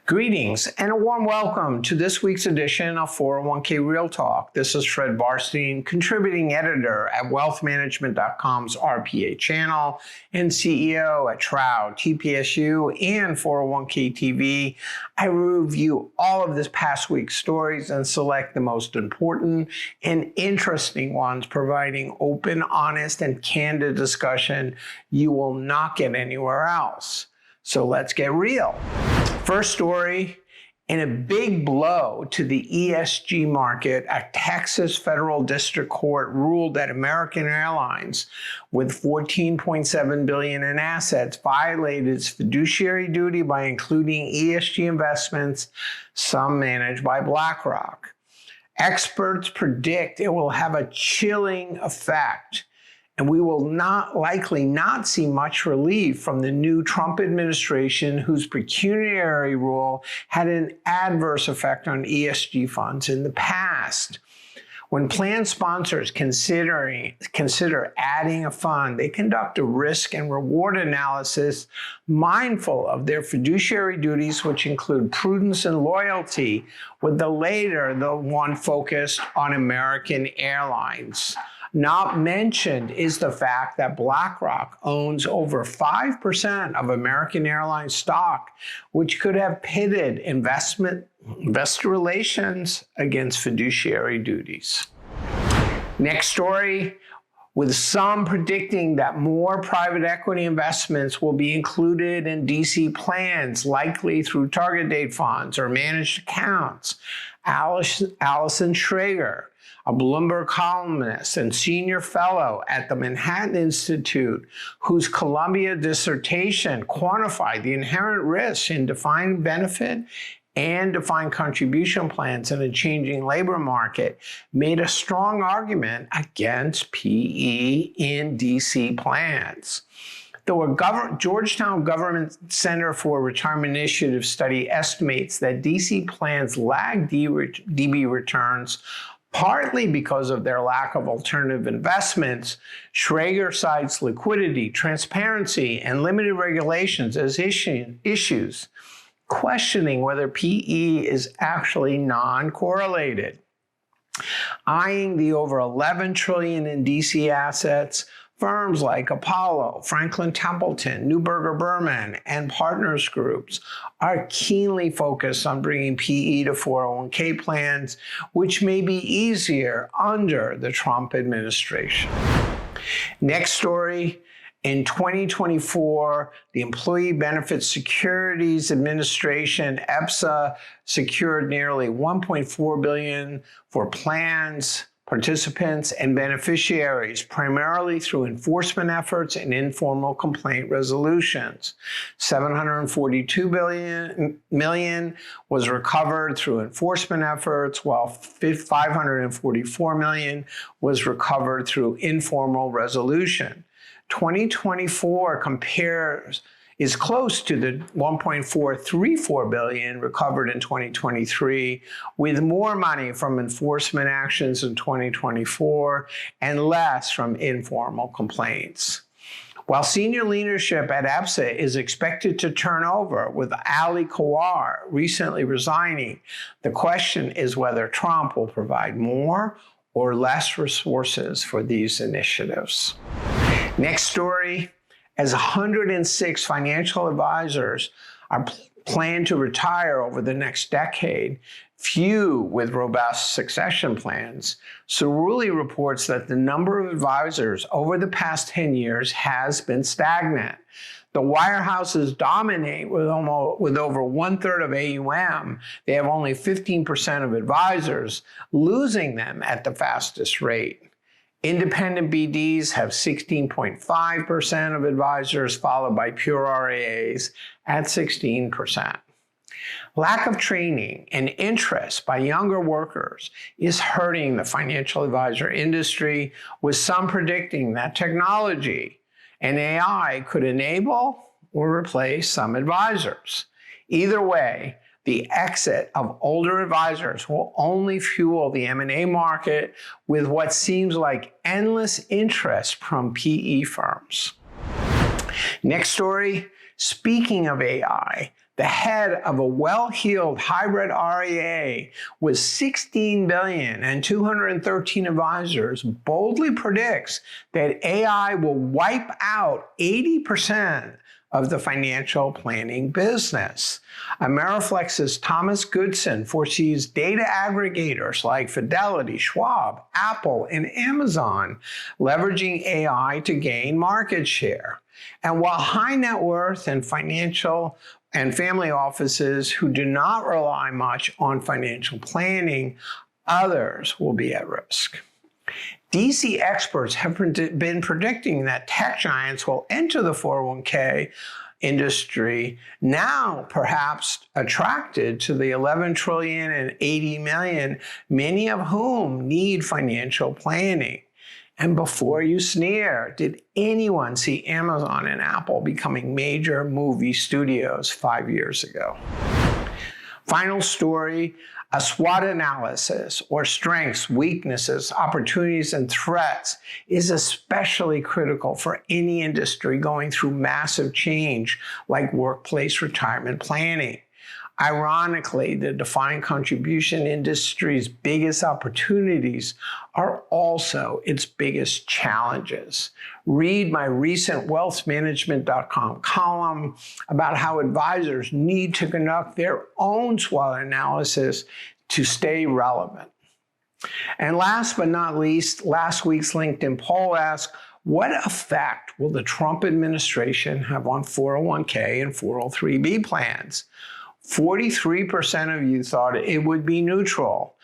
Greetings and a warm welcome to this week's edition of 401k Real Talk. This is Fred Barstein, contributing editor at wealthmanagement.com's RPA channel and CEO at Shroud, TPSU, and 401k TV. I review all of this past week's stories and select the most important and interesting ones, providing open, honest, and candid discussion you will not get anywhere else. So let's get real. First story, in a big blow to the ESG market, a Texas federal district court ruled that American Airlines, with $14.7 billion in assets, violated its fiduciary duty by including ESG investments, some managed by BlackRock. Experts predict it will have a chilling effect, and we will likely not see much relief from the new Trump administration, whose pecuniary rule had an adverse effect on ESG funds in the past. When plan sponsors consider adding a fund, they conduct a risk and reward analysis mindful of their fiduciary duties, which include prudence and loyalty, with the latter the one focused on American Airlines. Not mentioned is the fact that BlackRock owns over 5% of American Airlines stock, which could have pitted investor relations against fiduciary duties. Next story, with some predicting that more private equity investments will be included in DC plans, likely through target date funds or managed accounts. Allison Schrager, a Bloomberg columnist and senior fellow at the Manhattan Institute, whose Columbia dissertation quantified the inherent risks in defined benefit and defined contribution plans in a changing labor market, made a strong argument against PE in DC plans. Though a Georgetown Government Center for Retirement Initiative study estimates that DC plans lag DB returns partly because of their lack of alternative investments, Schrager cites liquidity, transparency, and limited regulations as issues, questioning whether PE is actually non-correlated. Eyeing the over $11 trillion in DC assets, firms like Apollo, Franklin Templeton, Neuberger Berman, and Partners Groups are keenly focused on bringing PE to 401k plans, which may be easier under the Trump administration. Next story. In 2024, the Employee Benefit Securities Administration, EBSA, secured nearly $1.4 billion for plans, participants, and beneficiaries, primarily through enforcement efforts and informal complaint resolutions. $742 million was recovered through enforcement efforts, while $544 million was recovered through informal resolution. 2024 is close to the $1.434 billion recovered in 2023, with more money from enforcement actions in 2024 and less from informal complaints. While senior leadership at EBSA is expected to turn over, with Ali Kawar recently resigning, the question is whether Trump will provide more or less resources for these initiatives. Next story. As 106 financial advisors are planned to retire over the next decade, few with robust succession plans, Cerulli reports that the number of advisors over the past 10 years has been stagnant. The wirehouses dominate with over 1/3 of AUM. They have only 15% of advisors, losing them at the fastest rate. Independent BDs have 16.5% of advisors, followed by pure RIAs at 16%. Lack of training and interest by younger workers is hurting the financial advisor industry, with some predicting that technology and AI could enable or replace some advisors. Either way, the exit of older advisors will only fuel the M&A market, with what seems like endless interest from PE firms. Next story, speaking of AI, The head of a well-heeled hybrid RIA with $16 billion and 213 advisors boldly predicts that AI will wipe out 80% of the financial planning business. Ameriflex's Thomas Goodson foresees data aggregators like Fidelity, Schwab, Apple, and Amazon leveraging AI to gain market share. And while high net worth and financial and family offices who do not rely much on financial planning, others will be at risk. DC experts have been predicting that tech giants will enter the 401k industry, now perhaps attracted to the 11 trillion and 80 million, many of whom need financial planning. And before you sneer, did anyone see Amazon and Apple becoming major movie studios 5 years ago? Final story, a SWOT analysis, or strengths, weaknesses, opportunities, and threats, is especially critical for any industry going through massive change like workplace retirement planning. Ironically, the defined contribution industry's biggest opportunities are also its biggest challenges. Read my recent wealthmanagement.com column about how advisors need to conduct their own SWOT analysis to stay relevant. And last but not least, last week's LinkedIn poll asked, what effect will the Trump administration have on 401k and 403b plans? 43% of you thought it would be neutral,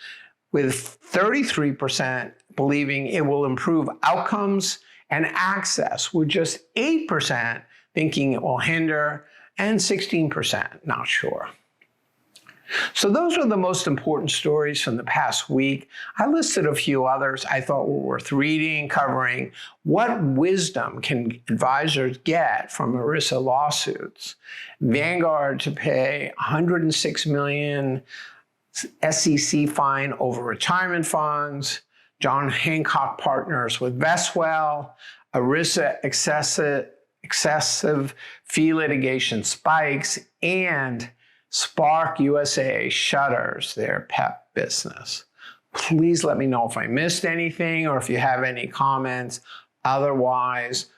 with 33% believing it will improve outcomes and access, with just 8% thinking it will hinder, and 16% not sure. So those are the most important stories from the past week. I listed a few others I thought were worth reading, covering what wisdom can advisors get from ERISA lawsuits, Vanguard to pay $106 million SEC fine over retirement funds, John Hancock partners with Vestwell, ERISA excessive fee litigation spikes, and Spark USA shutters their pet business. Please let me know if I missed anything or if you have any comments. Otherwise,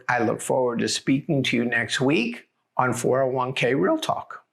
I look forward to speaking to you next week on 401k Real Talk.